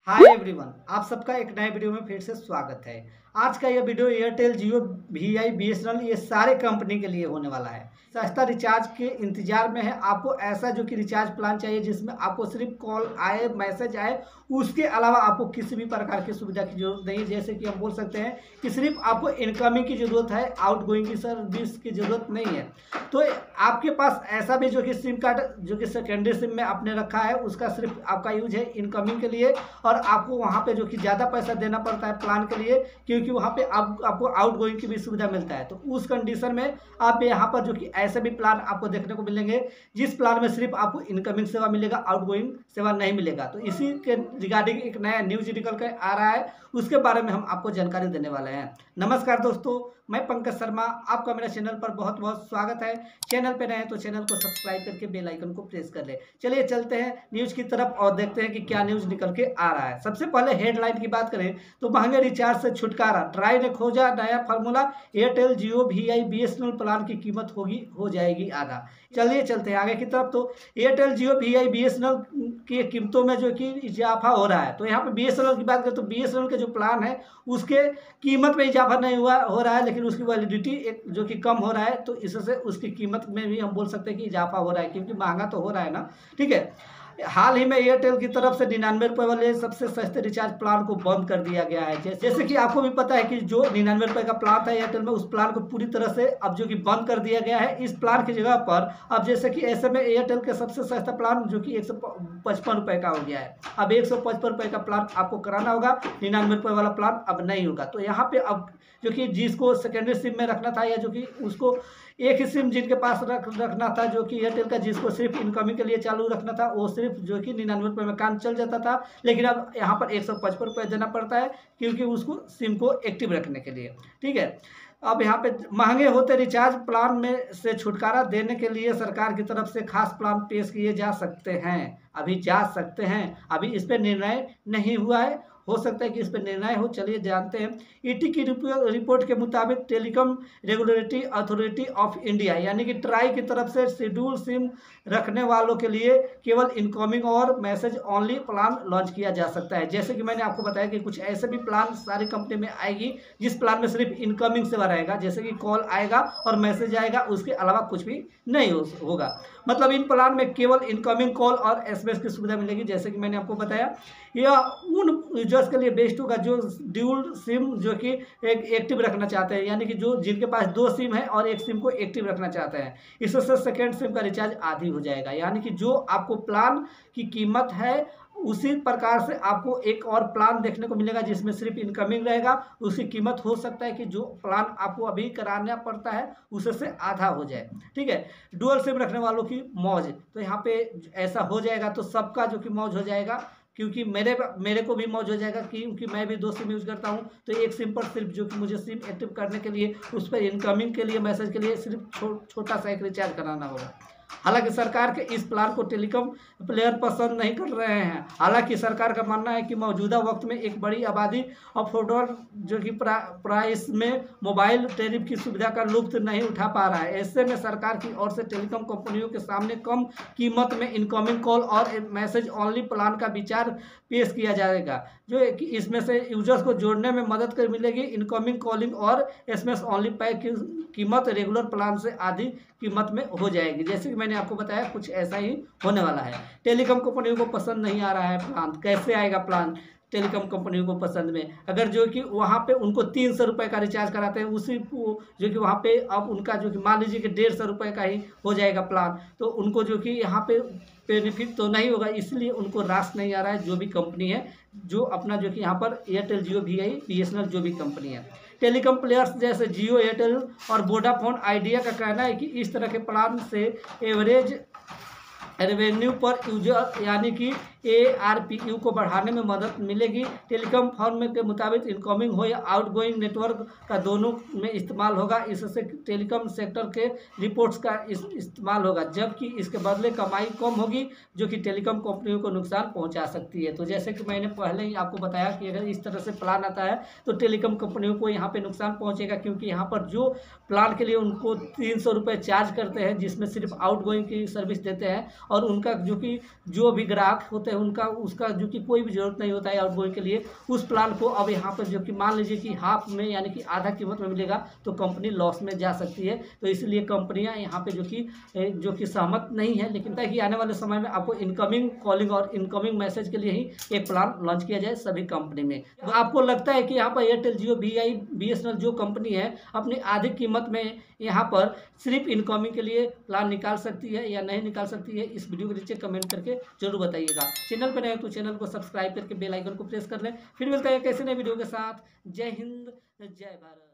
Hi everyone, आप सबका एक नए वीडियो में फिर से स्वागत है। आज का यह वीडियो एयरटेल, जियो, वीआई, बीएसएनएल ये सारे कंपनी के लिए होने वाला है। सस्ता रिचार्ज के इंतजार में है। आपको ऐसा जो कि रिचार्ज प्लान चाहिए जिसमें आपको सिर्फ कॉल आए, मैसेज आए, उसके अलावा आपको किसी भी प्रकार की सुविधा की जरूरत नहीं है। जैसे कि हम बोल सकते हैं कि सिर्फ आपको इनकमिंग की जरूरत है, आउटगोइंग की सर्विस की जरूरत नहीं है। तो आपके पास ऐसा भी जो कि सिम कार्ड जो कि सेकेंडरी सिम में आपने रखा है, उसका सिर्फ आपका यूज है इनकमिंग के लिए, और आपको वहाँ पे जो कि ज़्यादा पैसा देना पड़ता है प्लान के लिए, क्योंकि वहाँ पे आपको आउटगोइंग की भी सुविधा मिलता है। तो उस कंडीशन में आप यहाँ पर जो कि ऐसे भी प्लान आपको देखने को मिलेंगे जिस प्लान में सिर्फ आपको इनकमिंग सेवा मिलेगा, आउटगोइंग सेवा नहीं मिलेगा। तो इसी के रिगार्डिंग एक नया न्यूज निकल कर आ रहा है, उसके बारे में हम आपको जानकारी देने वाले हैं। नमस्कार दोस्तों, मैं पंकज शर्मा, आपका मेरे चैनल पर बहुत बहुत स्वागत है। चैनल पे नए हैं तो चैनल को सब्सक्राइब करके बेल आइकन को प्रेस कर ले। चलिए चलते हैं न्यूज की तरफ और देखते हैं कि क्या न्यूज निकल के आ रहा है। सबसे पहले हेडलाइन की बात करें तो महंगे रिचार्ज से छुटकारा, ट्राई ने खोजा नया फार्मूला, एयरटेल, जियो, वीआई, बीएसएनएल प्लान की कीमत हो जाएगी आधा। चलिए चलते हैं आगे की तरफ। तो एयरटेल, जियो, वीआई, बीएसएनएल की कीमतों में जो कि इजाफा हो रहा है। तो यहाँ पे बीएसएनएल की बात करें तो बीएसएनएल के जो प्लान है उसके कीमत में इजाफा नहीं हो रहा है, लेकिन उसकी वैलिडिटी एक जो कि कम हो रहा है। तो इससे उसकी कीमत में भी हम बोल सकते हैं कि इजाफा हो रहा है, क्योंकि महंगा तो हो रहा है ना। ठीक है, हाल ही में एयरटेल की तरफ से 99 रुपये वाले सबसे सस्ते रिचार्ज प्लान को बंद कर दिया गया है। जैसे कि आपको भी पता है कि जो 99 रुपये का प्लान था एयरटेल में, उस प्लान को पूरी तरह से अब जो कि बंद कर दिया गया है। इस प्लान की जगह पर अब जैसे कि ऐसे में एयरटेल के सबसे सस्ता प्लान जो कि 155 रुपये का हो गया है। अब 155 रुपये का प्लान आपको कराना होगा, 99 रुपये वाला प्लान अब नहीं होगा। तो यहाँ पे अब जो कि जिसको सेकेंडरी सिम में रखना था, या जो कि उसको एक ही सिम जिनके पास रखना था जो कि एयरटेल का, जिसको सिर्फ इनकमिंग के लिए चालू रखना था, वो सिर्फ जो कि 99 रुपये में काम चल जाता था। लेकिन अब यहाँ पर 155 रुपये देना पड़ता है, क्योंकि उसको सिम को एक्टिव रखने के लिए। ठीक है, अब यहाँ पे महंगे होते रिचार्ज प्लान में से छुटकारा देने के लिए सरकार की तरफ से खास प्लान पेश किए जा सकते हैं। अभी जा सकते हैं, अभी इस पर निर्णय नहीं हुआ है, हो सकता है कि इस पर निर्णय हो। चलिए जानते हैं। ईटी की रिपोर्ट के मुताबिक telecom regulatory authority of India यानी कि ट्राई की तरफ से शेड्यूल सिम रखने वालों के लिए केवल इनकमिंग और मैसेज ओनली प्लान लॉन्च किया जा सकता है। जैसे कि मैंने आपको बताया कि कुछ ऐसे भी प्लान सारी कंपनी में आएगी जिस प्लान में सिर्फ इनकमिंग सेवा रहेगा, जैसे कि कॉल आएगा और मैसेज आएगा, उसके अलावा कुछ भी नहीं होगा। मतलब इन प्लान में केवल इनकमिंग कॉल और एसएमएस की सुविधा मिलेगी। जैसे कि मैंने आपको बताया, यह उन यूजर्स के लिए बेस्ट होगा जो ड्यूल सिम जो कि एक एक्टिव रखना चाहते हैं, यानी कि जो जिनके पास 2 सिम है और एक सिम को एक्टिव रखना चाहते हैं। इससे सेकेंड सिम का रिचार्ज आधी हो जाएगा, यानी कि जो आपको प्लान की कीमत है उसी प्रकार से आपको एक और प्लान देखने को मिलेगा जिसमें सिर्फ इनकमिंग रहेगा। उसकी कीमत हो सकता है कि जो प्लान आपको अभी कराना पड़ता है उससे आधा हो जाए। ठीक है, डुअल सिम रखने वालों की मौज, तो यहाँ पे ऐसा हो जाएगा तो सबका जो कि मौज हो जाएगा, क्योंकि मेरे को भी मौज हो जाएगा, क्योंकि मैं भी 2 सिम यूज़ करता हूँ। तो एक सिम पर सिर्फ जो कि मुझे सिम एक्टिव करने के लिए, उस पर इनकमिंग के लिए, मैसेज के लिए सिर्फ छोटा सा एक रिचार्ज कराना होगा। हालांकि सरकार के इस प्लान को टेलीकॉम प्लेयर पसंद नहीं कर रहे हैं। हालांकि सरकार का मानना है कि मौजूदा वक्त में एक बड़ी आबादी अफोर्डेबल जो कि प्राइस में मोबाइल टेरिफ की सुविधा का लुत्फ नहीं उठा पा रहा है। ऐसे में सरकार की ओर से टेलीकॉम कंपनियों के सामने कम कीमत में इनकमिंग कॉल और मैसेज ओनली प्लान का विचार पेश किया जाएगा, जो कि इसमें से यूजर्स को जोड़ने में मदद कर मिलेगी। इनकमिंग कॉलिंग और एसएमएस ओनली पैक की कीमत रेगुलर प्लान से आधी कीमत में हो जाएगी। जैसे कि मैंने आपको बताया, कुछ ऐसा ही होने वाला है। टेलीकॉम कंपनियों को पसंद नहीं आ रहा है प्लान, कैसे आएगा प्लान टेलीकॉम कंपनियों को पसंद में? अगर जो कि वहाँ पे उनको 300 रुपये का रिचार्ज कराते हैं, उसी को जो कि वहाँ पे अब उनका जो कि मान लीजिए कि 150 रुपये का ही हो जाएगा प्लान, तो उनको जो कि यहाँ पे बेनिफिट तो नहीं होगा। इसलिए उनको रास नहीं आ रहा है जो भी कंपनी है, जो अपना जो कि यहाँ पर एयरटेल, जियो, वीआई, बीएसएनएल जो भी कंपनी है। टेलीकॉम प्लेयर्स जैसे जियो, एयरटेल और वोडाफोन आइडिया का कहना है कि इस तरह के प्लान से एवरेज रेवेन्यू पर यूजर यानी कि ARPU को बढ़ाने में मदद मिलेगी। टेलीकॉम फर्म के मुताबिक इनकमिंग हो या आउटगोइंग नेटवर्क का दोनों में इस्तेमाल होगा। इससे टेलीकॉम सेक्टर के रिपोर्ट्स का इस्तेमाल होगा, जबकि इसके बदले कमाई कम होगी, जो कि टेलीकॉम कंपनियों को नुकसान पहुंचा सकती है। तो जैसे कि मैंने पहले ही आपको बताया कि अगर इस तरह से प्लान आता है तो टेलीकॉम कंपनियों को यहाँ पे नुकसान पहुँचेगा, क्योंकि यहाँ पर जो प्लान के लिए उनको 300 रुपये चार्ज करते हैं, जिसमें सिर्फ आउटगोइंग की सर्विस देते हैं, और उनका जो भी ग्राहक होते हैं उनका उसका कोई भी ज़रूरत नहीं होता है आउटगोइंग के लिए। उस प्लान को अब यहाँ पर मान लीजिए कि हाफ में यानी कि आधा कीमत में मिलेगा तो कंपनी लॉस में जा सकती है। तो इसलिए कंपनियां यहाँ पे जो कि सहमत नहीं है, लेकिन तय कि आने वाले समय में आपको इनकमिंग कॉलिंग और इनकमिंग मैसेज के लिए ही एक प्लान लॉन्च किया जाए सभी कंपनी में। तो आपको लगता है कि यहाँ पर एयरटेल जियो वीआई बीएसएनएल जो कंपनी है अपनी आधी कीमत में यहाँ पर सिर्फ इनकमिंग के लिए प्लान निकाल सकती है या नहीं निकाल सकती है? इस वीडियो के नीचे कमेंट करके जरूर बताइएगा। चैनल पर नए तो चैनल को सब्सक्राइब करके बेल आइकन को प्रेस कर लें। फिर मिलता है कैसे नए वीडियो के साथ। जय हिंद, जय भारत।